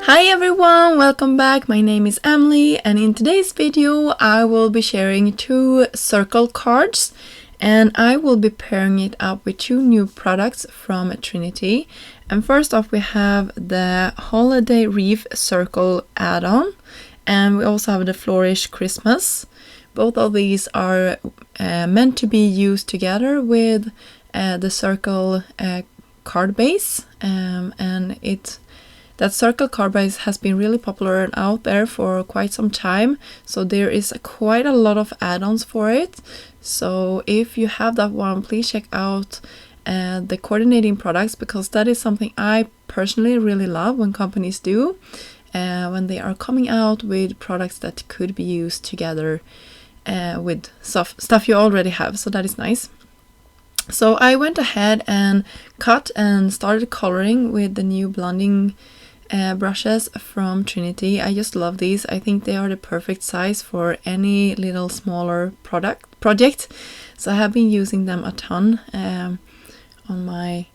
Hi everyone, welcome back. My name is Emily and in today's video I will be sharing two circle cards and I will be pairing it up with two new products from Trinity. And first off we have the Holiday Wreath Circle add-on and we also have the Flourish Christmas. Both of these are meant to be used together with the circle card base that circle card base has been really popular and out there for quite some time, so there is quite a lot of add-ons for it. So if you have that one, please check out the coordinating products, because that is something I personally really love when companies do, when they are coming out with products that could be used together with stuff you already have, so that is nice. So I went ahead and cut and started coloring with the new blending brushes from Trinity. I just love these. I think they are the perfect size for any little smaller project. So I have been using them a ton on my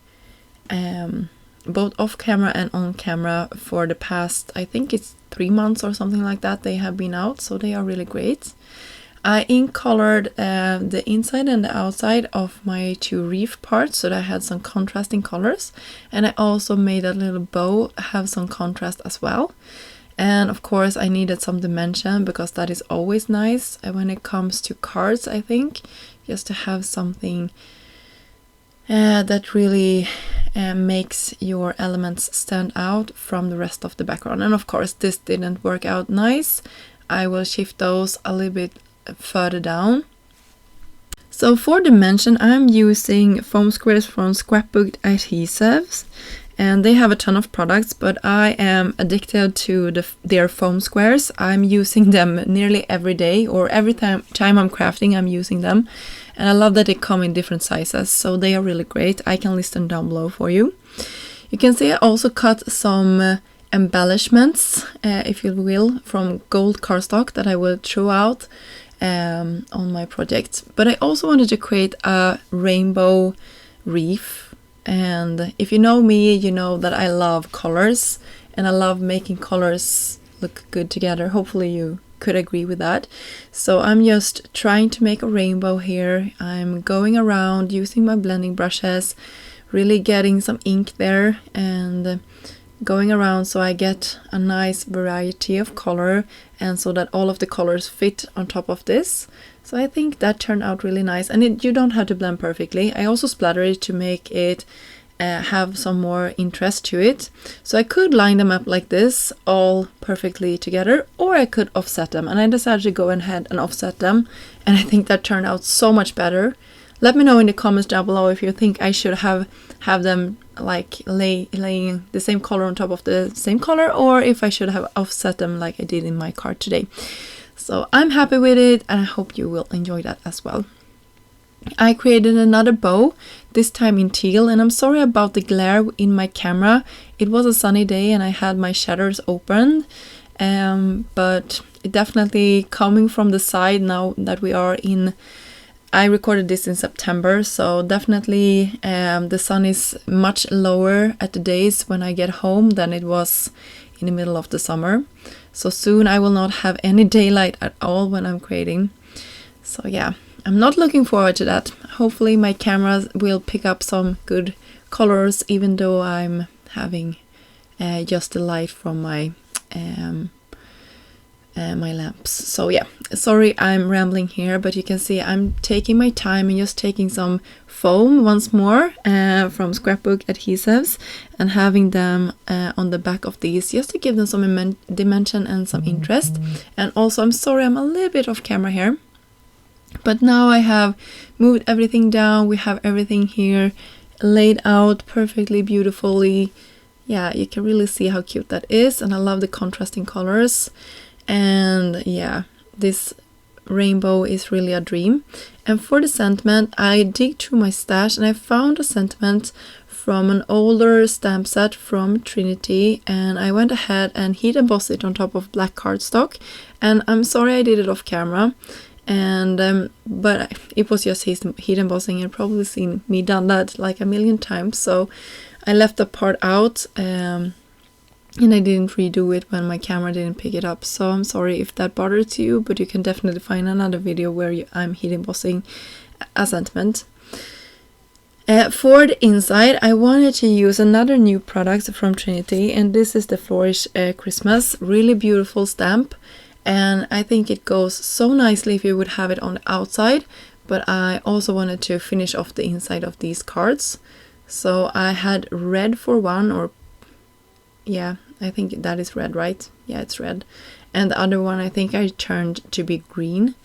both off camera and on camera for the past, I think it's 3 months or something like that. They have been out, so they are really great. I ink colored the inside and the outside of my two wreath parts so that I had some contrasting colors, and I also made a little bow have some contrast as well. And of course I needed some dimension, because that is always nice when it comes to cards, I think, just to have something that really makes your elements stand out from the rest of the background. And of course this didn't work out nice. I will shift those a little bit further down. So for dimension I'm using foam squares from Scrapbook Adhesives, and they have a ton of products, but I am addicted to their foam squares. I'm using them nearly every day, or every time I'm crafting I'm using them, and I love that they come in different sizes, so they are really great. I can list them down below for you. You can see I also cut some embellishments, if you will, from gold cardstock that I will throw out on my project. But I also wanted to create a rainbow wreath, and if you know me, you know that I love colors and I love making colors look good together. Hopefully you could agree with that. So I'm just trying to make a rainbow here. I'm going around using my blending brushes, really getting some ink there and going around so I get a nice variety of color, and so that all of the colors fit on top of this. So I think that turned out really nice, and you don't have to blend perfectly. I also splattered it to make it have some more interest to it. So I could line them up like this, all perfectly together, or I could offset them, and I decided to go ahead and offset them, and I think that turned out so much better. Let me know in the comments down below if you think I should have them like laying the same color on top of the same color, or if I should have offset them like I did in my card today. So I'm happy with it, and I hope you will enjoy that as well. I created another bow, this time in teal, and I'm sorry about the glare in my camera. It was a sunny day and I had my shutters open, but it definitely coming from the side now that we are in. I recorded this in September, so definitely the sun is much lower at the days when I get home than it was in the middle of the summer. So soon I will not have any daylight at all when I'm creating. So yeah, I'm not looking forward to that. Hopefully my camera will pick up some good colors, even though I'm having just the light from my lamps. So yeah, sorry I'm rambling here, but you can see I'm taking my time and just taking some foam once more from Scrapbook Adhesives and having them on the back of these, just to give them some dimension and some interest. And also I'm sorry I'm a little bit off camera here, but now I have moved everything down. We have everything here laid out perfectly beautifully. Yeah, you can really see how cute that is, and I love the contrasting colors. And yeah, this rainbow is really a dream. And for the sentiment, I dig through my stash and I found a sentiment from an older stamp set from Trinity, and I went ahead and heat embossed it on top of black cardstock. And I'm sorry I did it off camera, and but it was just heat embossing. You've probably seen me done that like a million times, so I left the part out and I didn't redo it when my camera didn't pick it up, so I'm sorry if that bothered you, but you can definitely find another video where I'm heat embossing a sentiment. For the inside, I wanted to use another new product from Trinity, and this is the Flourish Christmas. Really beautiful stamp, and I think it goes so nicely if you would have it on the outside, but I also wanted to finish off the inside of these cards. So I had red for one, or yeah, I think that is red, right? Yeah, it's red. And the other one I think I turned to be green.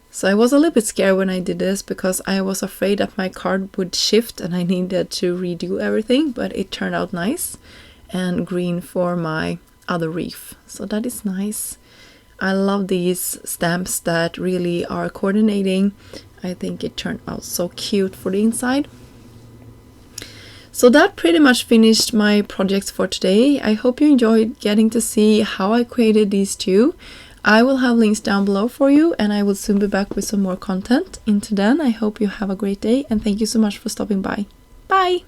So I was a little bit scared when I did this because I was afraid that my card would shift and I needed to redo everything, but it turned out nice. And green for my other wreath. So that is nice. I love these stamps that really are coordinating. I think it turned out so cute for the inside. So that pretty much finished my projects for today. I hope you enjoyed getting to see how I created these two. I will have links down below for you, and I will soon be back with some more content. Until then, I hope you have a great day, and thank you so much for stopping by. Bye!